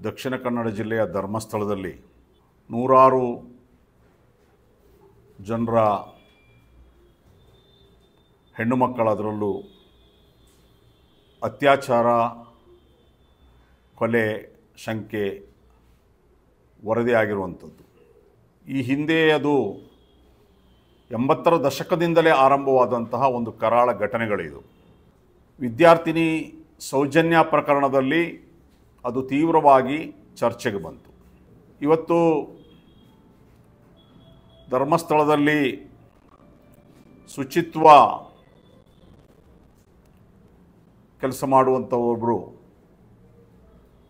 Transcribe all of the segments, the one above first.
ದಕ್ಷಿಣ ಕನ್ನಡ ಜಿಲ್ಲೆಯ ಧರ್ಮಸ್ಥಳದಲ್ಲಿ ನೂರಾರು ಜನರ ಹೆಣ್ಣು ಮಕ್ಕಳದರಲ್ಲೂ ಅತ್ಯಾಚಾರ ಕೊಲೆ ಶಂಕೆ ವರದಿಯಾಗಿರುವಂಥದ್ದು. ಈ ಹಿಂದೆ ಅದು 80ರ ದಶಕದಿಂದಲೇ ಆರಂಭವಾದಂತಹ ಒಂದು ಕರಾಳ ಘಟನೆಗಳಿದು. ವಿದ್ಯಾರ್ಥಿನಿ ಸೌಜನ್ಯ ಪ್ರಕರಣದಲ್ಲಿ ಅದು ತೀವ್ರವಾಗಿ ಚರ್ಚೆಗೆ ಬಂತು. ಇವತ್ತು ಧರ್ಮಸ್ಥಳದಲ್ಲಿ ಶುಚಿತ್ವ ಕೆಲಸ ಮಾಡುವಂಥ ಒಬ್ಬರು,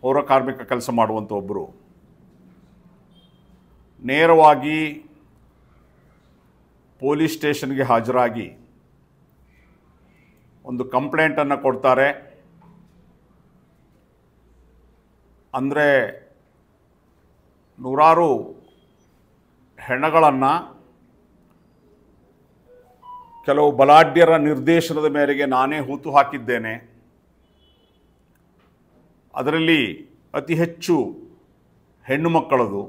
ಪೌರ ಕಾರ್ಮಿಕ ಕೆಲಸ ಮಾಡುವಂಥ ಒಬ್ಬರು ನೇರವಾಗಿ ಪೊಲೀಸ್ ಸ್ಟೇಷನ್ಗೆ ಹಾಜರಾಗಿ ಒಂದು ಕಂಪ್ಲೇಂಟನ್ನು ಕೊಡ್ತಾರೆ. ಅಂದರೆ ನೂರಾರು ಹೆಣಗಳನ್ನು ಕೆಲವು ಬಲಾಢ್ಯರ ನಿರ್ದೇಶನದ ಮೇರೆಗೆ ನಾನೇ ಹೂತು ಹಾಕಿದ್ದೇನೆ, ಅದರಲ್ಲಿ ಅತಿ ಹೆಚ್ಚು ಹೆಣ್ಣು ಮಕ್ಕಳದು.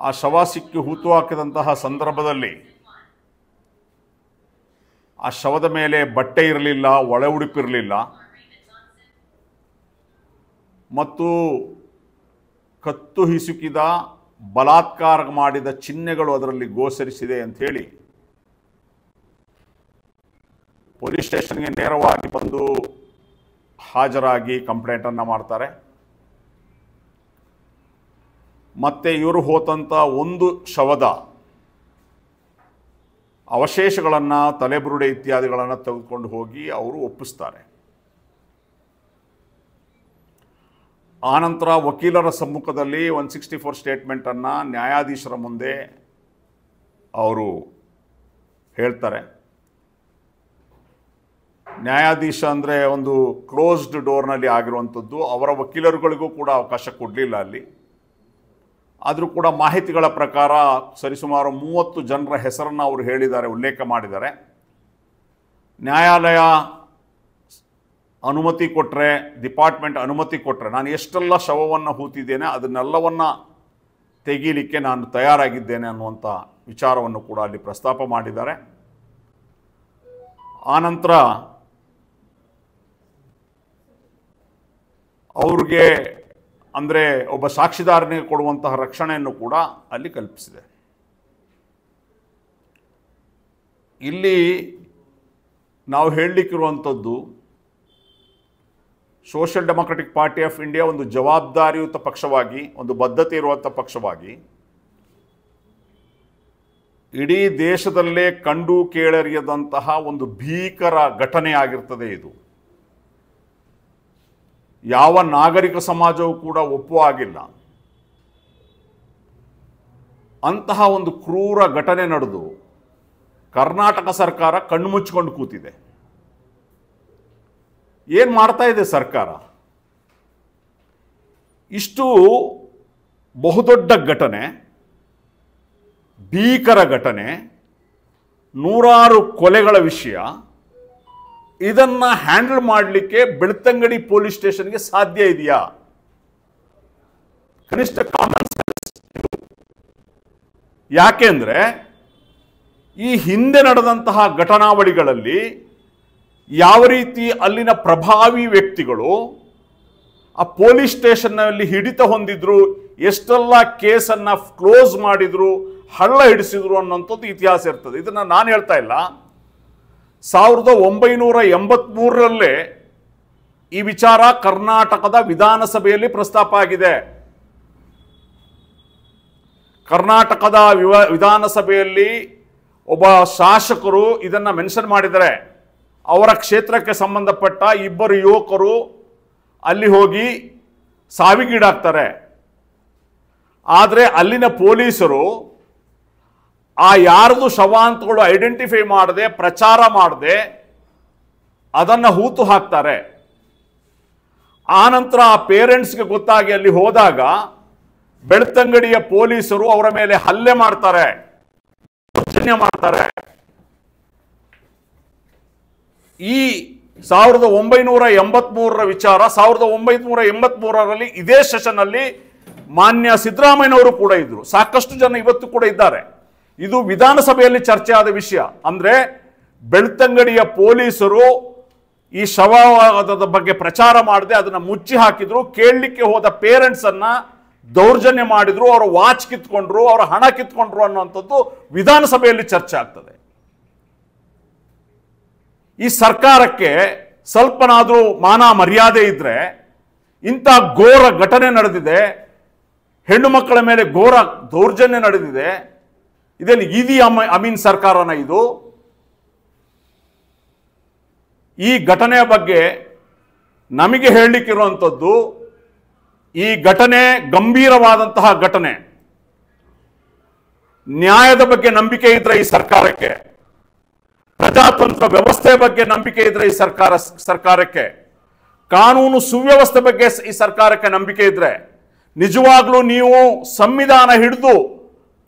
ಆ ಶವ ಸಿಕ್ಕಿ ಹೂತು ಹಾಕಿದಂತಹ ಸಂದರ್ಭದಲ್ಲಿ ಆ ಶವದ ಮೇಲೆ ಬಟ್ಟೆ ಇರಲಿಲ್ಲ, ಒಳ ಉಡುಪಿರಲಿಲ್ಲ ಮತ್ತು ಕತ್ತು ಹಿಸುಕಿದ ಬಲಾತ್ಕಾರ ಮಾಡಿದ ಚಿಹ್ನೆಗಳು ಅದರಲ್ಲಿ ಗೋಚರಿಸಿದೆ ಅಂಥೇಳಿ ಪೊಲೀಸ್ ಸ್ಟೇಷನ್ಗೆ ನೇರವಾಗಿ ಬಂದು ಹಾಜರಾಗಿ ಕಂಪ್ಲೇಂಟನ್ನು ಮಾಡ್ತಾರೆ. ಮತ್ತು ಇವರು ಹೋದಂಥ ಒಂದು ಶವದ ಅವಶೇಷಗಳನ್ನು, ತಲೆಬುರುಡೆ ಇತ್ಯಾದಿಗಳನ್ನು ತೆಗೆದುಕೊಂಡು ಹೋಗಿ ಅವರು ಒಪ್ಪಿಸ್ತಾರೆ. ಆನಂತರ ವಕೀಲರ ಸಮ್ಮುಖದಲ್ಲಿ 164 ಸ್ಟೇಟ್ಮೆಂಟನ್ನು ನ್ಯಾಯಾಧೀಶರ ಮುಂದೆ ಅವರು ಹೇಳ್ತಾರೆ. ನ್ಯಾಯಾಧೀಶ ಅಂದರೆ ಒಂದು ಕ್ಲೋಸ್ಡ್ ಡೋರ್ನಲ್ಲಿ ಆಗಿರುವಂಥದ್ದು. ಅವರ ವಕೀಲರುಗಳಿಗೂ ಕೂಡ ಅವಕಾಶ ಕೊಡಲಿಲ್ಲ ಅಲ್ಲಿ. ಆದರೂ ಕೂಡ ಮಾಹಿತಿಗಳ ಪ್ರಕಾರ ಸರಿಸುಮಾರು 30 ಜನರ ಹೆಸರನ್ನು ಅವರು ಹೇಳಿದ್ದಾರೆ, ಉಲ್ಲೇಖ ಮಾಡಿದ್ದಾರೆ. ನ್ಯಾಯಾಲಯ ಅನುಮತಿ ಕೊಟ್ಟರೆ, ಡಿಪಾರ್ಟ್ಮೆಂಟ್ ಅನುಮತಿ ಕೊಟ್ಟರೆ ನಾನು ಎಷ್ಟೆಲ್ಲ ಶವವನ್ನು ಹೂತಿದ್ದೇನೆ ಅದನ್ನೆಲ್ಲವನ್ನು ತೆಗೀಲಿಕ್ಕೆ ನಾನು ತಯಾರಾಗಿದ್ದೇನೆ ಅನ್ನುವಂಥ ವಿಚಾರವನ್ನು ಕೂಡ ಅಲ್ಲಿ ಪ್ರಸ್ತಾಪ ಮಾಡಿದ್ದಾರೆ. ಆನಂತರ ಅವ್ರಿಗೆ ಅಂದರೆ ಒಬ್ಬ ಸಾಕ್ಷಿದಾರನಿಗೆ ಕೊಡುವಂತಹ ರಕ್ಷಣೆಯನ್ನು ಕೂಡ ಅಲ್ಲಿ ಕಲ್ಪಿಸಿದೆ. ಇಲ್ಲಿ ನಾವು ಹೇಳಲಿಕ್ಕಿರುವಂಥದ್ದು social democratic party of India ಒಂದು ಜವಾಬ್ದಾರಿಯುತ ಪಕ್ಷವಾಗಿ, ಒಂದು ಬದ್ಧತೆ ಇರುವಂಥ ಪಕ್ಷವಾಗಿ ಇಡೀ ದೇಶದಲ್ಲೇ ಕಂಡು ಕೇಳರಿಯದಂತಹ ಒಂದು ಭೀಕರ ಘಟನೆ ಆಗಿರ್ತದೆ ಇದು. ಯಾವ ನಾಗರಿಕ ಸಮಾಜವೂ ಕೂಡ ಒಪ್ಪುವಾಗಿಲ್ಲ. ಅಂತಹ ಒಂದು ಕ್ರೂರ ಘಟನೆ ನಡೆದು ಕರ್ನಾಟಕ ಸರ್ಕಾರ ಕಣ್ಣು ಮುಚ್ಚಿಕೊಂಡು ಕೂತಿದೆ. ಏನು ಮಾಡ್ತಾ ಇದೆ ಸರ್ಕಾರ? ಇಷ್ಟು ಬಹುದೊಡ್ಡ ಘಟನೆ, ಭೀಕರ ಘಟನೆ, ನೂರಾರು ಕೊಲೆಗಳ ವಿಷಯ, ಇದನ್ನು ಹ್ಯಾಂಡಲ್ ಮಾಡಲಿಕ್ಕೆ ಬೆಳ್ತಂಗಡಿ ಪೊಲೀಸ್ ಸ್ಟೇಷನ್ಗೆ ಸಾಧ್ಯ ಇದೆಯಾ? ಕನಿಷ್ಠ ಕಾಮನ್ ಸೆನ್ಸ್. ಯಾಕೆಂದ್ರೆ ಈ ಹಿಂದೆ ನಡೆದಂತಹ ಘಟನಾವಳಿಗಳಲ್ಲಿ ಯಾವ ರೀತಿ ಅಲ್ಲಿನ ಪ್ರಭಾವಿ ವ್ಯಕ್ತಿಗಳು ಆ ಪೊಲೀಸ್ ಸ್ಟೇಷನ್ನಲ್ಲಿ ಹಿಡಿತ ಹೊಂದಿದ್ರು, ಎಷ್ಟೆಲ್ಲ ಕೇಸನ್ನು ಕ್ಲೋಸ್ ಮಾಡಿದ್ರು, ಹಳ್ಳ ಹಿಡಿಸಿದ್ರು ಅನ್ನೋಂಥದ್ದು ಇತಿಹಾಸ ಇರ್ತದೆ. ಇದನ್ನು ನಾನು ಹೇಳ್ತಾ ಇಲ್ಲ. 1983ರಲ್ಲೇ ಈ ವಿಚಾರ ಕರ್ನಾಟಕದ ವಿಧಾನಸಭೆಯಲ್ಲಿ ಪ್ರಸ್ತಾಪ ಆಗಿದೆ. ಕರ್ನಾಟಕದ ವಿಧಾನಸಭೆಯಲ್ಲಿ ಒಬ್ಬ ಶಾಸಕರು ಇದನ್ನು ಮೆನ್ಷನ್ ಮಾಡಿದ್ದಾರೆ. ಅವರ ಕ್ಷೇತ್ರಕ್ಕೆ ಸಂಬಂಧಪಟ್ಟ 2 ಯುವಕರು ಅಲ್ಲಿ ಹೋಗಿ ಸಾವಿಗೀಡಾಗ್ತಾರೆ. ಆದರೆ ಅಲ್ಲಿನ ಪೊಲೀಸರು ಆ ಯಾರ್ದು ಶವಾಂತಗಳು ಐಡೆಂಟಿಫೈ ಮಾಡದೆ, ಪ್ರಚಾರ ಮಾಡದೆ ಅದನ್ನು ಹೂತು ಹಾಕ್ತಾರೆ. ಆನಂತರ ಆ ಪೇರೆಂಟ್ಸ್ಗೆ ಗೊತ್ತಾಗಿ ಅಲ್ಲಿ ಹೋದಾಗ ಬೆಳ್ತಂಗಡಿಯ ಪೊಲೀಸರು ಅವರ ಮೇಲೆ ಹಲ್ಲೆ ಮಾಡ್ತಾರೆ, ದೌರ್ಜನ್ಯ ಮಾಡ್ತಾರೆ. ಈ 1983ರ ವಿಚಾರ 1983ರಲ್ಲಿ ಇದೇ ಸೆಷನ್ ಅಲ್ಲಿ ಮಾನ್ಯ ಸಿದ್ದರಾಮಯ್ಯನವರು ಕೂಡ ಇದ್ರು, ಸಾಕಷ್ಟು ಜನ ಇವತ್ತು ಕೂಡ ಇದ್ದಾರೆ. ಇದು ವಿಧಾನಸಭೆಯಲ್ಲಿ ಚರ್ಚೆ ಆದ ವಿಷಯ. ಅಂದ್ರೆ ಬೆಳ್ತಂಗಡಿಯ ಪೊಲೀಸರು ಈ ಶವವಾದದ ಬಗ್ಗೆ ಪ್ರಚಾರ ಮಾಡದೆ ಅದನ್ನ ಮುಚ್ಚಿ ಹಾಕಿದ್ರು. ಕೇಳಲಿಕ್ಕೆ ಹೋದ ಪೇರೆಂಟ್ಸ್ ಅನ್ನ ದೌರ್ಜನ್ಯ ಮಾಡಿದ್ರು, ಅವರ ವಾಚ್ ಕಿತ್ಕೊಂಡ್ರು, ಅವರ ಹಣ ಕಿತ್ಕೊಂಡ್ರು ಅನ್ನುವಂಥದ್ದು ವಿಧಾನಸಭೆಯಲ್ಲಿ ಚರ್ಚೆ ಆಗ್ತದೆ. ಈ ಸರ್ಕಾರಕ್ಕೆ ಸ್ವಲ್ಪನಾದ್ರೂ ಮಾನ ಮರ್ಯಾದೆ ಇದ್ರೆ, ಇಂಥ ಘೋರ ಘಟನೆ ನಡೆದಿದೆ, ಹೆಣ್ಣು ಮಕ್ಕಳ ಮೇಲೆ ಘೋರ ದೌರ್ಜನ್ಯ ನಡೆದಿದೆ, ಇದೇನು ಈದಿ ಅಮೀನ್ ಸರ್ಕಾರನ ಇದು? ಈ ಘಟನೆಯ ಬಗ್ಗೆ ನಮಗೆ ಹೇಳಲಿಕ್ಕಿರುವಂಥದ್ದು, ಈ ಘಟನೆ ಗಂಭೀರವಾದಂತಹ ಘಟನೆ. ನ್ಯಾಯದ ಬಗ್ಗೆ ನಂಬಿಕೆ ಇದ್ರೆ ಈ ಸರ್ಕಾರಕ್ಕೆ, ಪ್ರಜಾತಂತ್ರ ವ್ಯವಸ್ಥೆ ಬಗ್ಗೆ ನಂಬಿಕೆ ಇದ್ರೆ ಈ ಸರ್ಕಾರಕ್ಕೆ, ಕಾನೂನು ಸುವ್ಯವಸ್ಥೆ ಬಗ್ಗೆ ಈ ಸರ್ಕಾರಕ್ಕೆ ನಂಬಿಕೆ ಇದ್ರೆ, ನಿಜವಾಗ್ಲೂ ನೀವು ಸಂವಿಧಾನ ಹಿಡಿದು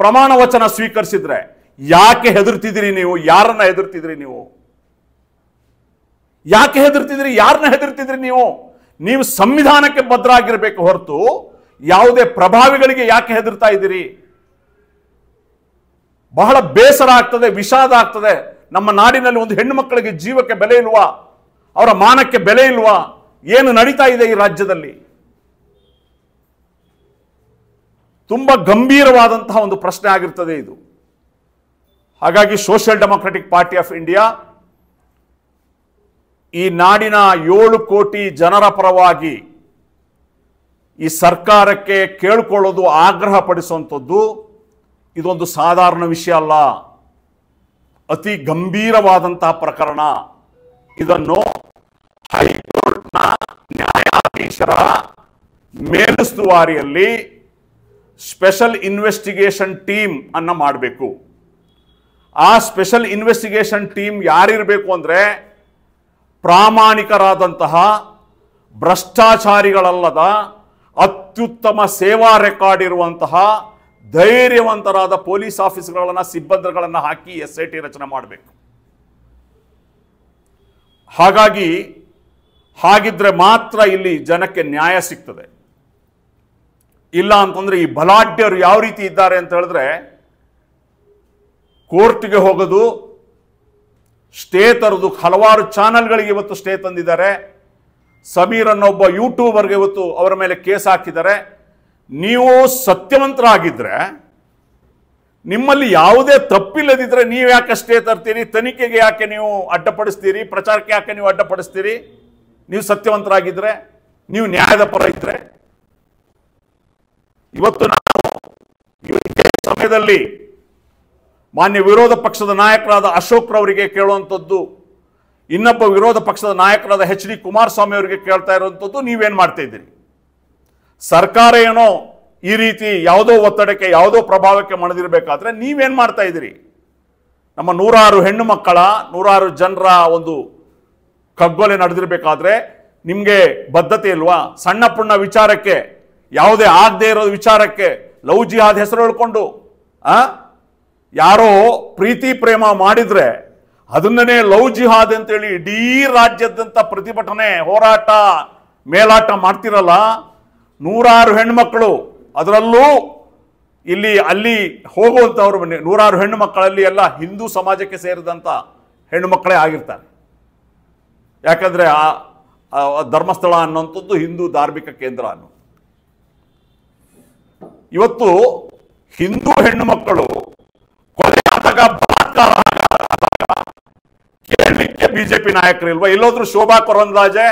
ಪ್ರಮಾಣ ವಚನ ಸ್ವೀಕರಿಸಿದ್ರೆ ಯಾಕೆ ಹೆದರ್ತಿದ್ದೀರಿ ನೀವು? ಯಾರನ್ನ ಹೆದರ್ತಿದ್ರಿ ನೀವು? ಯಾಕೆ ಹೆದರ್ತಿದ್ರಿ? ಯಾರನ್ನ ಹೆದರ್ತಿದ್ರಿ ನೀವು? ನೀವು ಸಂವಿಧಾನಕ್ಕೆ ಬದ್ಧರಾಗಿರ್ಬೇಕು ಹೊರತು ಯಾವುದೇ ಪ್ರಭಾವಿಗಳಿಗೆ ಯಾಕೆ ಹೆದರ್ತಾ ಇದ್ದೀರಿ? ಬಹಳ ಬೇಸರ ಆಗ್ತದೆ, ವಿಷಾದ ಆಗ್ತದೆ. ನಮ್ಮ ನಾಡಿನಲ್ಲಿ ಒಂದು ಹೆಣ್ಣು ಮಕ್ಕಳಿಗೆ ಜೀವಕ್ಕೆ ಬೆಲೆ ಇಲ್ವಾ? ಅವರ ಮಾನಕ್ಕೆ ಬೆಲೆ ಇಲ್ವಾ? ಏನು ನಡೀತಾ ಇದೆ ಈ ರಾಜ್ಯದಲ್ಲಿ? ತುಂಬಾ ಗಂಭೀರವಾದಂತಹ ಒಂದು ಪ್ರಶ್ನೆ ಆಗಿರ್ತದೆ ಇದು. ಹಾಗಾಗಿ social democratic party of India ಈ ನಾಡಿನ 7 ಕೋಟಿ ಜನರ ಪರವಾಗಿ ಈ ಸರ್ಕಾರಕ್ಕೆ ಕೇಳಿಕೊಳ್ಳೋದು, ಆಗ್ರಹ ಪಡಿಸುವಂಥದ್ದು ಇದೊಂದು ಸಾಧಾರಣ ವಿಷಯ ಅಲ್ಲ, ಅತಿ ಗಂಭೀರವಾದಂತಹ ಪ್ರಕರಣ. ಇದನ್ನು ಹೈಕೋರ್ಟ್ನ ನ್ಯಾಯಾಧೀಶರ ಮೇಲುಸ್ತುವಾರಿಯಲ್ಲಿ ಸ್ಪೆಷಲ್ ಇನ್ವೆಸ್ಟಿಗೇಷನ್ ಟೀಮ್ ಅನ್ನ ಮಾಡಬೇಕು. ಆ ಸ್ಪೆಷಲ್ ಇನ್ವೆಸ್ಟಿಗೇಷನ್ ಟೀಮ್ ಯಾರಿರಬೇಕು ಅಂದ್ರೆ, ಪ್ರಾಮಾಣಿಕರಾದಂತಹ, ಭ್ರಷ್ಟಾಚಾರಿಗಳಲ್ಲದ, ಅತ್ಯುತ್ತಮ ಸೇವಾ ರೆಕಾರ್ಡ್ ಇರುವಂತಹ ಧೈರ್ಯವಂತರಾದ ಪೊಲೀಸ್ ಆಫೀಸರ್ಗಳನ್ನ, ಸಿಬ್ಬಂದಿಗಳನ್ನ ಹಾಕಿ SIT ರಚನೆ ಮಾಡಬೇಕು. ಹಾಗಿದ್ರೆ ಮಾತ್ರ ಇಲ್ಲಿ ಜನಕ್ಕೆ ನ್ಯಾಯ ಸಿಗ್ತದೆ. ಇಲ್ಲ ಅಂತಂದ್ರೆ ಈ ಬಲಾಢ್ಯರು ಯಾವ ರೀತಿ ಇದ್ದಾರೆ ಅಂತ ಹೇಳಿದ್ರೆ, ಕೋರ್ಟ್ಗೆ ಹೋಗೋದು, ಸ್ಟೇ ತರೋದು. ಹಲವಾರು ಚಾನೆಲ್ಗಳಿಗೆ ಇವತ್ತು ಸ್ಟೇ ತಂದಿದ್ದಾರೆ. ಸಮೀರ್ ಅನ್ನೊಬ್ಬ ಯೂಟ್ಯೂಬರ್ಗೆ ಇವತ್ತು ಅವರ ಮೇಲೆ ಕೇಸ್ ಹಾಕಿದ್ದಾರೆ. ನೀವು ಸತ್ಯವಂತರಾಗಿದ್ರೆ, ನಿಮ್ಮಲ್ಲಿ ಯಾವುದೇ ತಪ್ಪಿಲ್ಲದಿದ್ರೆ ನೀವು ಯಾಕೆ ಸ್ಟೇ ತರ್ತೀರಿ? ತನಿಖೆಗೆ ಯಾಕೆ ನೀವು ಅಡ್ಡಪಡಿಸ್ತೀರಿ? ಪ್ರಚಾರಕ್ಕೆ ಯಾಕೆ ನೀವು ಅಡ್ಡಪಡಿಸ್ತೀರಿ? ನೀವು ಸತ್ಯವಂತರಾಗಿದ್ರೆ, ನೀವು ನ್ಯಾಯದ ಪರ ಇದ್ರೆ. ಇವತ್ತು ನಾವು ಸಮಯದಲ್ಲಿ ಮಾನ್ಯ ವಿರೋಧ ಪಕ್ಷದ ನಾಯಕರಾದ ಅಶೋಕ್ ರವರಿಗೆ ಕೇಳುವಂಥದ್ದು, ಇನ್ನೊಬ್ಬ ವಿರೋಧ ಪಕ್ಷದ ನಾಯಕರಾದ HD ಕುಮಾರಸ್ವಾಮಿ ಅವರಿಗೆ ಕೇಳ್ತಾ ಇರುವಂಥದ್ದು, ನೀವೇನ್ ಮಾಡ್ತಾ ಇದ್ದೀರಿ? ಸರ್ಕಾರ ಏನೋ ಈ ರೀತಿ ಯಾವುದೋ ಒತ್ತಡಕ್ಕೆ, ಯಾವುದೋ ಪ್ರಭಾವಕ್ಕೆ ಮಣಿದಿರಬೇಕಾದ್ರೆ ನೀವೇನ್ ಮಾಡ್ತಾ ಇದ್ದೀರಿ? ನಮ್ಮ 100 ಹೆಣ್ಣು ಮಕ್ಕಳ, 100 ಜನರ ಒಂದು ಕಗ್ಗೊಲೆ ನಡೆದಿರಬೇಕಾದ್ರೆ ನಿಮ್ಗೆ ಬದ್ಧತೆ ಇಲ್ವಾ? ಸಣ್ಣ ಪುಣ್ಣ ವಿಚಾರಕ್ಕೆ, ಯಾವುದೇ ಆಗದೆ ಇರೋ ವಿಚಾರಕ್ಕೆ ಲವ್ ಜಿಹಾದ್ ಹೆಸರು ಹೇಳ್ಕೊಂಡು ಯಾರೋ ಪ್ರೀತಿ ಪ್ರೇಮ ಮಾಡಿದ್ರೆ ಅದನ್ನೇ ಲವ್ ಜಿಹಾದ್ ಅಂತೇಳಿ ಇಡೀ ರಾಜ್ಯದಂತ ಪ್ರತಿಭಟನೆ, ಹೋರಾಟ, ಮೇಲಾಟ ಮಾಡ್ತಿರಲ್ಲ. 100 ಹೆಣ್ಮಕ್ಳು, ಅದರಲ್ಲೂ ಅಲ್ಲಿ ಹೋಗುವಂತವ್ರು 100 ಹೆಣ್ಣು ಮಕ್ಕಳಲ್ಲಿ ಎಲ್ಲ ಹಿಂದೂ ಸಮಾಜಕ್ಕೆ ಸೇರಿದಂತ ಹೆಣ್ಣು ಮಕ್ಕಳೇ ಆಗಿರ್ತಾರೆ. ಯಾಕಂದ್ರೆ ಆ ಧರ್ಮಸ್ಥಳ ಅನ್ನುವಂಥದ್ದು ಹಿಂದೂ ಧಾರ್ಮಿಕ ಕೇಂದ್ರ ಅನ್ನೋ. ಇವತ್ತು ಹಿಂದೂ ಹೆಣ್ಣು ಮಕ್ಕಳು ಕೊಲೆ ಆದಾಗ, ಬಲಾತ್ಕಾರ ಕೇಳಲಿಕ್ಕೆ ಬಿಜೆಪಿ ನಾಯಕರು ಇಲ್ವಾ? ಎಲ್ಲೋದ್ರು ಶೋಭಾ ಕರಂದ್ಲಾಜೆ?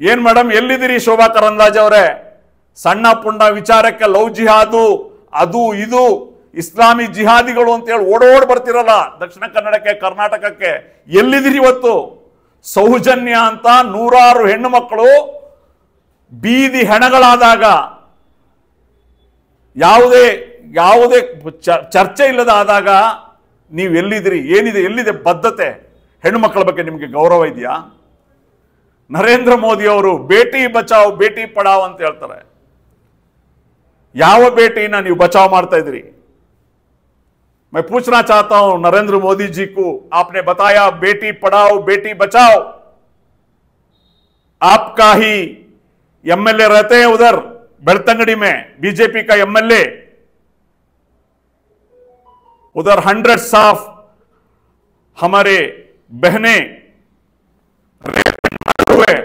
ಏನ್ ಮೇಡಮ್, ಎಲ್ಲಿದ್ದೀರಿ ಶೋಭಾ ಕರಂದ್ಲಾಜೆ ಅವರೇ? ಸಣ್ಣ ಪುಣ್ಣ ವಿಚಾರಕ್ಕೆ ಲವ್ ಜಿಹಾದು, ಅದು ಇದು ಇಸ್ಲಾಮಿ ಜಿಹಾದಿಗಳು ಅಂತೇಳಿ ಓಡೋಡ್ ಬರ್ತಿರಲ್ಲ ದಕ್ಷಿಣ ಕನ್ನಡಕ್ಕೆ, ಕರ್ನಾಟಕಕ್ಕೆ. ಎಲ್ಲಿದ್ದೀರಿ ಇವತ್ತು? ಸೌಜನ್ಯ ಅಂತ 100 ಹೆಣ್ಣು ಮಕ್ಕಳು ಬೀದಿ ಹೆಣಗಳಾದಾಗ, ಯಾವುದೇ ಚರ್ಚೆ ಇಲ್ಲದ ಆದಾಗ ನೀವು ಎಲ್ಲಿದ್ದೀರಿ? ಏನಿದೆ? ಎಲ್ಲಿದೆ ಬದ್ಧತೆ? ಹೆಣ್ಣು ಮಕ್ಕಳ ಬಗ್ಗೆ ನಿಮಗೆ ಗೌರವ ಇದೆಯಾ? ನರೇಂದ್ರ ಮೋದಿ ಅವರು ಬೇಟಿ ಬಚಾವ್ ಬೇಟಿ ಪಡಾವ್ ಅಂತ ಹೇಳ್ತಾರೆ. ಯಾವ ಬೇಟಿನ ನೀವು ಬಚಾವ್ ಮಾಡ್ತಾ ಇದ್ದೀರಿ? मैं पूछना चाहता हूं नरेंद्र मोदी जी को, आपने बताया बेटी पढ़ाओ बेटी बचाओ, आपका ही एमएलए रहते हैं उधर बेलतंगड़ी में, बीजेपी का एमएलए, उधर हंड्रेड्स ऑफ हमारे बहनें हुए,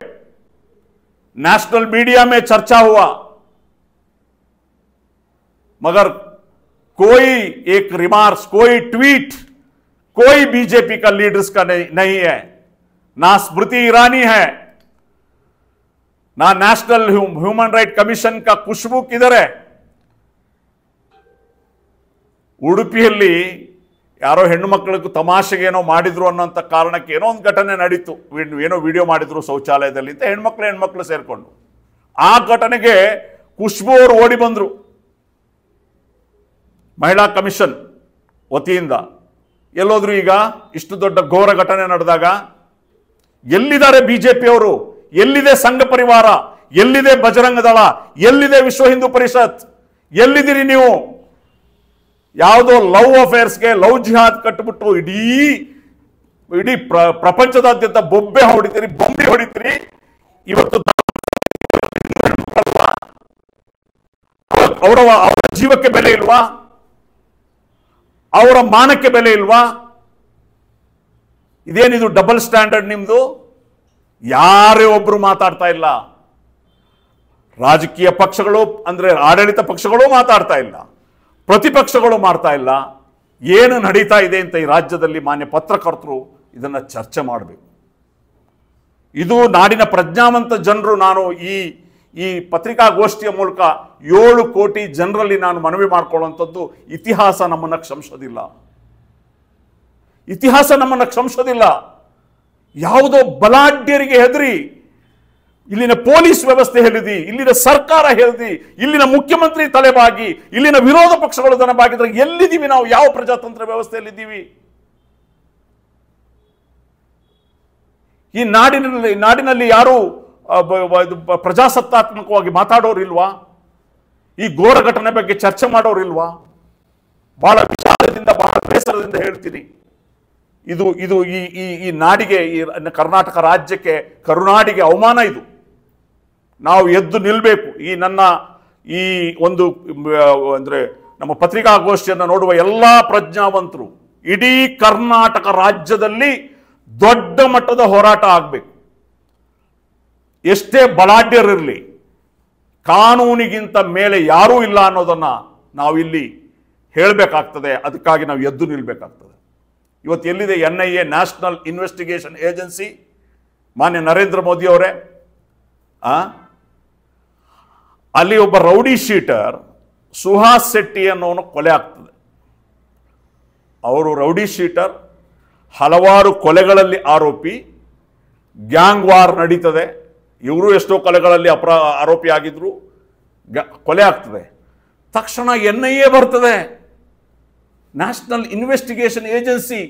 नेशनल मीडिया में चर्चा हुआ, मगर कोई एक रिमार्क्स, कोई ट्वीट, कोई बीजेपी का लीडर्स का नहीं है, ना स्मृति ईरानी है, ना नेशनल ह्यूमन राइट कमीशन का खुशबू किधर है। ಉಡುಪಿಯಲ್ಲಿ ಯಾರೋ ಹೆಣ್ಣು ಮಕ್ಕಳಿಗೆ ತಮಾಷೆಗೆ ಏನೋ ಮಾಡಿದ್ರು ಅನ್ನೋಂಥ ಕಾರಣಕ್ಕೆ ಏನೋ ಒಂದು ಘಟನೆ ನಡೀತು, ಏನೋ ವಿಡಿಯೋ ಮಾಡಿದ್ರು ಶೌಚಾಲಯದಲ್ಲಿ ಅಂತ ಹೆಣ್ಮಕ್ಳು ಸೇರ್ಕೊಂಡು, ಆ ಘಟನೆಗೆ ಖುಷ್ಬು ಅವರು ಓಡಿ ಬಂದ್ರು ಮಹಿಳಾ ಕಮಿಷನ್ ವತಿಯಿಂದ. ಎಲ್ಲೋದ್ರು ಈಗ ಇಷ್ಟು ದೊಡ್ಡ ಘೋರ ಘಟನೆ ನಡೆದಾಗ? ಎಲ್ಲಿದ್ದಾರೆ ಬಿಜೆಪಿ ಅವರು? ಎಲ್ಲಿದೆ ಸಂಘ ಪರಿವಾರ? ಎಲ್ಲಿದೆ ಬಜರಂಗ ದಳ? ಎಲ್ಲಿದೆ ವಿಶ್ವ ಹಿಂದೂ ಪರಿಷತ್? ಎಲ್ಲಿದ್ದೀರಿ ನೀವು? ಯಾವುದೋ ಲವ್ ಅಫೇರ್ಸ್ಗೆ ಲವ್ ಜಿಹಾದ್ ಕಟ್ಟಿಬಿಟ್ಟು ಇಡೀ ಪ್ರಪಂಚದಾದ್ಯಂತ ಬೊಂಬೆ ಹೊಡಿತೀರಿ. ಇವತ್ತು ಅವರ ಜೀವಕ್ಕೆ ಬೆಲೆ ಇಲ್ವಾ? ಅವರ ಮಾನಕ್ಕೆ ಬೆಲೆ ಇಲ್ವಾ? ಇದೇನಿದು ಡಬಲ್ ಸ್ಟ್ಯಾಂಡರ್ಡ್ ನಿಮ್ದು? ಯಾರೇ ಒಬ್ರು ಮಾತಾಡ್ತಾ ಇಲ್ಲ. ರಾಜಕೀಯ ಪಕ್ಷಗಳು ಅಂದ್ರೆ ಆಡಳಿತ ಪಕ್ಷಗಳು ಮಾತಾಡ್ತಾ ಇಲ್ಲ, ಪ್ರತಿಪಕ್ಷಗಳು ಮಾಡ್ತಾ ಇಲ್ಲ. ಏನು ನಡೀತಾ ಇದೆ ಅಂತ ಈ ರಾಜ್ಯದಲ್ಲಿ ಮಾನ್ಯ ಪತ್ರಕರ್ತರು ಇದನ್ನ ಚರ್ಚೆ ಮಾಡಬೇಕು. ಇದು ನಾಡಿನ ಪ್ರಜ್ಞಾವಂತ ಜನರು, ನಾನು ಈ ಪತ್ರಿಕಾಗೋಷ್ಠಿಯ ಮೂಲಕ 7 ಕೋಟಿ ಜನರಲ್ಲಿ ನಾನು ಮನವಿ ಮಾಡ್ಕೊಳ್ಳುವಂಥದ್ದು, ಇತಿಹಾಸ ನಮ್ಮನ್ನ ಕ್ಷಮಿಸೋದಿಲ್ಲ. ಇತಿಹಾಸ ನಮ್ಮನ್ನ ಕ್ಷಮಿಸೋದಿಲ್ಲ. ಯಾವುದೋ ಬಲಾಢ್ಯರಿಗೆ ಹೆದರಿ ಇಲ್ಲಿನ ಪೊಲೀಸ್ ವ್ಯವಸ್ಥೆ ಹೇಳಿದಿ, ಇಲ್ಲಿನ ಸರ್ಕಾರ ಹೇಳಿದಿ, ಇಲ್ಲಿನ ಮುಖ್ಯಮಂತ್ರಿ ತಲೆಬಾಗಿ, ಇಲ್ಲಿನ ವಿರೋಧ ಪಕ್ಷಗಳು ತಲೆಬಾಗಿದ್ರೆ ಎಲ್ಲಿದ್ದೀವಿ ನಾವು? ಯಾವ ಪ್ರಜಾತಂತ್ರ ವ್ಯವಸ್ಥೆಯಲ್ಲಿದ್ದೀವಿ? ಈ ನಾಡಿನಲ್ಲಿ ಯಾರು ಪ್ರಜಾಸತ್ತಾತ್ಮಕವಾಗಿ ಮಾತಾಡೋರಿಲ್ವಾ? ಈ ಘೋರ ಘಟನೆ ಬಗ್ಗೆ ಚರ್ಚೆ ಮಾಡೋರಿಲ್ವಾ? ಬಹಳ ವಿಚಾರದಿಂದ, ಬಹಳ ಬೇಸರದಿಂದ ಹೇಳ್ತೀನಿ. ಇದು ಈ ನಾಡಿಗೆ, ಈ ಕರ್ನಾಟಕ ರಾಜ್ಯಕ್ಕೆ, ಕರುನಾಡಿಗೆ ಅವಮಾನ. ಇದು ನಾವು ಎದ್ದು ನಿಲ್ಲಬೇಕು. ಈ ಒಂದು ಅಂದ್ರೆ ನಮ್ಮ ಪತ್ರಿಕಾಗೋಷ್ಠಿಯನ್ನು ನೋಡುವ ಎಲ್ಲಾ ಪ್ರಜ್ಞಾವಂತರು ಇಡೀ ಕರ್ನಾಟಕ ರಾಜ್ಯದಲ್ಲಿ ದೊಡ್ಡ ಮಟ್ಟದ ಹೋರಾಟ ಆಗಬೇಕು. ಎಷ್ಟೇ ಬಲಾಢ್ಯರಿರಲಿ, ಕಾನೂನಿಗಿಂತ ಮೇಲೆ ಯಾರೂ ಇಲ್ಲ ಅನ್ನೋದನ್ನ ನಾವು ಇಲ್ಲಿ ಹೇಳಬೇಕಾಗ್ತದೆ. ಅದಕ್ಕಾಗಿ ನಾವು ಎದ್ದು ನಿಲ್ಲಬೇಕಾಗ್ತದೆ. ಇವತ್ತು ಎಲ್ಲಿದೆ NIA, ನ್ಯಾಷನಲ್ ಇನ್ವೆಸ್ಟಿಗೇಷನ್ ಏಜೆನ್ಸಿ? ಮಾನ್ಯ ನರೇಂದ್ರ ಮೋದಿ ಅವರೇ, ಅಲ್ಲಿ ಒಬ್ಬ ರೌಡಿ ಶೀಟರ್ ಸುಹಾಸ್ ಶೆಟ್ಟಿ ಅನ್ನೋನು ಕೊಲೆ ಆಗ್ತದೆ. ಅವರು ರೌಡಿ ಶೀಟರ್, ಹಲವಾರು ಕೊಲೆಗಳಲ್ಲಿ ಆರೋಪಿ, ಗ್ಯಾಂಗ್ ವಾರ್ ನಡೀತದೆ. ಇವರು ಎಷ್ಟೋ ಕೊಲೆಗಳಲ್ಲಿ ಆರೋಪಿ ಆಗಿದ್ರು, ಕೊಲೆ ಆಗ್ತದೆ. ತಕ್ಷಣ NIA ಬರ್ತದೆ, ನ್ಯಾಷನಲ್ ಇನ್ವೆಸ್ಟಿಗೇಷನ್ ಏಜೆನ್ಸಿ.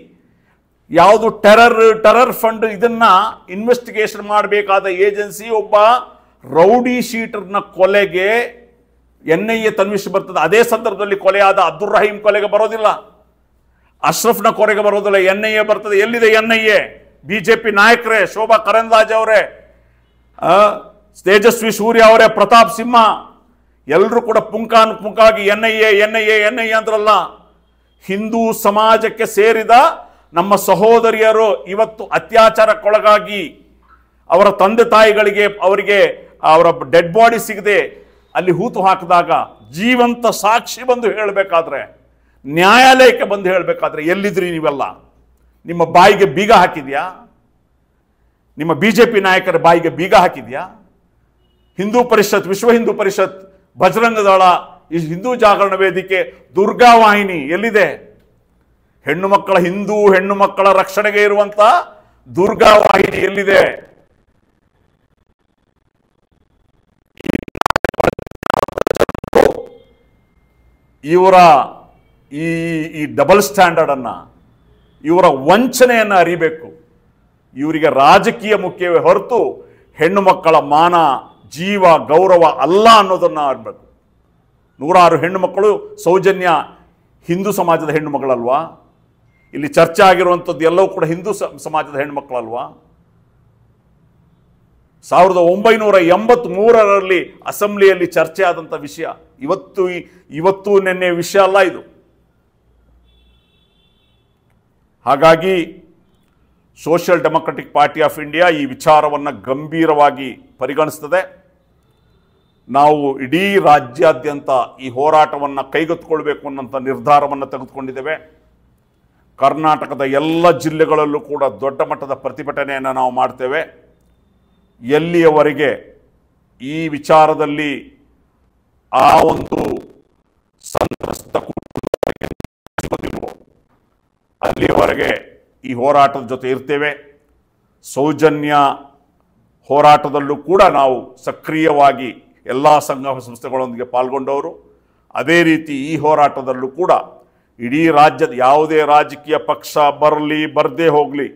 ಯಾವುದು ಟೆರರ್ ಫಂಡ್, ಇದನ್ನ ಇನ್ವೆಸ್ಟಿಗೇಷನ್ ಮಾಡಬೇಕಾದ ಏಜೆನ್ಸಿ ಒಬ್ಬ ರೌಡಿ ಶೀಟರ್ನ ಕೊಲೆಗೆ NIA ತನ್ವಿಸಿ ಬರ್ತದೆ. ಅದೇ ಸಂದರ್ಭದಲ್ಲಿ ಕೊಲೆಯಾದ ಅಬ್ದುಲ್ ರಹೀಂ ಕೊಲೆಗೆ ಬರೋದಿಲ್ಲ, ಅಶ್ರಫ್ನ ಕೊಲೆಗೆ ಬರೋದಿಲ್ಲ, NIA ಬರ್ತದೆ. ಎಲ್ಲಿದೆ NIA? ಬಿಜೆಪಿ ನಾಯಕರೇ, ಶೋಭಾ ಕರಂದ್ಲಾಜೆ ಅವರೇ, ತೇಜಸ್ವಿ ಸೂರ್ಯ ಅವರೇ, ಪ್ರತಾಪ್ ಸಿಂಹ, ಎಲ್ಲರೂ ಕೂಡ ಪುಂಕಾಗಿ NIA ಅಂದ್ರಲ್ಲ. ಹಿಂದೂ ಸಮಾಜಕ್ಕೆ ಸೇರಿದ ನಮ್ಮ ಸಹೋದರಿಯರು ಇವತ್ತು ಅತ್ಯಾಚಾರಕ್ಕೊಳಗಾಗಿ ಅವರ ತಂದೆ ತಾಯಿಗಳಿಗೆ ಅವರ ಡೆಡ್ ಬಾಡಿ ಸಿಗದೆ ಅಲ್ಲಿ ಹೂತು ಹಾಕಿದಾಗ ಜೀವಂತ ಸಾಕ್ಷಿ ಬಂದು ಹೇಳಬೇಕಾದ್ರೆ, ನ್ಯಾಯಾಲಯಕ್ಕೆ ಬಂದು ಹೇಳಬೇಕಾದ್ರೆ ಎಲ್ಲಿದ್ರಿ ನೀವೆಲ್ಲ? ನಿಮ್ಮ ಬಾಯಿಗೆ ಬೀಗ ಹಾಕಿದ್ಯಾ? ನಿಮ್ಮ ಬಿಜೆಪಿ ನಾಯಕರ ಬಾಯಿಗೆ ಬೀಗ ಹಾಕಿದ್ಯಾ? ಹಿಂದೂ ಪರಿಷತ್, ವಿಶ್ವ ಹಿಂದೂ ಪರಿಷತ್, ಬಜರಂಗ ದಳ, ಈ ಹಿಂದೂ ಜಾಗರಣ ವೇದಿಕೆ, ದುರ್ಗಾ ವಾಹಿನಿ ಎಲ್ಲಿದೆ? ಹಿಂದೂ ಹೆಣ್ಣು ಮಕ್ಕಳ ರಕ್ಷಣೆಗೆ ಇರುವಂತ ದುರ್ಗಾ ವಾಹಿನಿ ಎಲ್ಲಿದೆ? ಇವರ ಈ ಡಬಲ್ ಸ್ಟ್ಯಾಂಡರ್ಡ್ ಅನ್ನ, ಇವರ ವಂಚನೆಯನ್ನ ಅರಿಬೇಕು. ಇವರಿಗೆ ರಾಜಕೀಯ ಮುಖ್ಯವೇ ಹೊರತು ಹೆಣ್ಣು ಮಕ್ಕಳ ಮಾನ, ಜೀವ, ಗೌರವ ಅಲ್ಲ ಅನ್ನೋದನ್ನ ಅರಿಬೇಕು. 106 ಹೆಣ್ಣು ಮಕ್ಕಳು ಸೌಜನ್ಯ ಹಿಂದೂ ಸಮಾಜದ ಹೆಣ್ಣು ಮಗಳಲ್ವಾ? ಇಲ್ಲಿ ಚರ್ಚೆ ಆಗಿರುವಂಥದ್ದು ಎಲ್ಲವೂ ಕೂಡ ಹಿಂದೂ ಸಮಾಜದ ಹೆಣ್ಮಕ್ಳಲ್ವಾ? 1983ರಲ್ಲಿ ಅಸೆಂಬ್ಲಿಯಲ್ಲಿ ಚರ್ಚೆ ಆದಂಥ ವಿಷಯ ಇವತ್ತು ನಿನ್ನೆ ವಿಷಯ ಅಲ್ಲ ಇದು. ಹಾಗಾಗಿ social democratic party of India ಈ ವಿಚಾರವನ್ನು ಗಂಭೀರವಾಗಿ ಪರಿಗಣಿಸ್ತದೆ. ನಾವು ಇಡೀ ರಾಜ್ಯಾದ್ಯಂತ ಈ ಹೋರಾಟವನ್ನು ಕೈಗೆತ್ತಿಕೊಳ್ಬೇಕು ಅನ್ನೋಂಥ ನಿರ್ಧಾರವನ್ನು ತೆಗೆದುಕೊಂಡಿದ್ದೇವೆ. ಕರ್ನಾಟಕದ ಎಲ್ಲ ಜಿಲ್ಲೆಗಳಲ್ಲೂ ಕೂಡ ದೊಡ್ಡ ಮಟ್ಟದ ಪ್ರತಿಭಟನೆಯನ್ನು ನಾವು ಮಾಡ್ತೇವೆ. ಎಲ್ಲಿಯವರೆಗೆ ಈ ವಿಚಾರದಲ್ಲಿ ಆ ಒಂದು ಸಂತ್ರಸ್ತ ಅಲ್ಲಿಯವರೆಗೆ ಈ ಹೋರಾಟದ ಜೊತೆ ಇರ್ತೇವೆ. ಸೌಜನ್ಯ ಹೋರಾಟದಲ್ಲೂ ಕೂಡ ನಾವು ಸಕ್ರಿಯವಾಗಿ ಎಲ್ಲ ಸಂಘ ಸಂಸ್ಥೆಗಳೊಂದಿಗೆ ಪಾಲ್ಗೊಂಡವರು. ಅದೇ ರೀತಿ ಈ ಹೋರಾಟದಲ್ಲೂ ಕೂಡ ಇಡೀ ರಾಜ್ಯದ ಯಾವುದೇ ರಾಜಕೀಯ ಪಕ್ಷ ಬರಲಿ ಬರದೇ ಹೋಗಲಿ,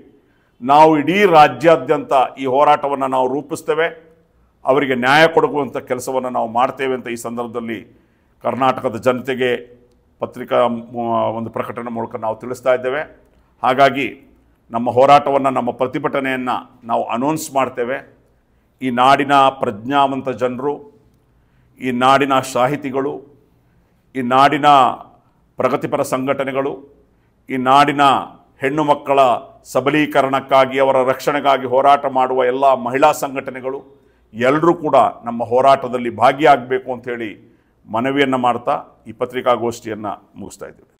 ನಾವು ಇಡೀ ರಾಜ್ಯಾದ್ಯಂತ ಈ ಹೋರಾಟವನ್ನು ನಾವು ರೂಪಿಸ್ತೇವೆ. ಅವರಿಗೆ ನ್ಯಾಯ ಕೊಡುವಂಥ ಕೆಲಸವನ್ನು ನಾವು ಮಾಡ್ತೇವೆ ಅಂತ ಈ ಸಂದರ್ಭದಲ್ಲಿ ಕರ್ನಾಟಕದ ಜನತೆಗೆ ಪತ್ರಿಕಾ ಒಂದು ಪ್ರಕಟಣೆ ಮೂಲಕ ನಾವು ತಿಳಿಸ್ತಾ ಇದ್ದೇವೆ. ಹಾಗಾಗಿ ನಮ್ಮ ಹೋರಾಟವನ್ನು, ನಮ್ಮ ಪ್ರತಿಭಟನೆಯನ್ನು ನಾವು ಅನೌನ್ಸ್ ಮಾಡ್ತೇವೆ. ಈ ನಾಡಿನ ಪ್ರಜ್ಞಾವಂತ ಜನರು, ಈ ನಾಡಿನ ಸಾಹಿತಿಗಳು, ಈ ನಾಡಿನ ಪ್ರಗತಿಪರ ಸಂಘಟನೆಗಳು, ಈ ನಾಡಿನ ಹೆಣ್ಣು ಮಕ್ಕಳ ಸಬಲೀಕರಣಕ್ಕಾಗಿ, ಅವರ ರಕ್ಷಣೆಗಾಗಿ ಹೋರಾಟ ಮಾಡುವ ಎಲ್ಲ ಮಹಿಳಾ ಸಂಘಟನೆಗಳು ಎಲ್ಲರೂ ಕೂಡ ನಮ್ಮ ಹೋರಾಟದಲ್ಲಿ ಭಾಗಿಯಾಗಬೇಕು ಅಂಥೇಳಿ ಮನವಿಯನ್ನು ಮಾಡ್ತಾ ಈ ಪತ್ರಿಕಾಗೋಷ್ಠಿಯನ್ನು ಮುಗಿಸ್ತಾ ಇದ್ದೇವೆ.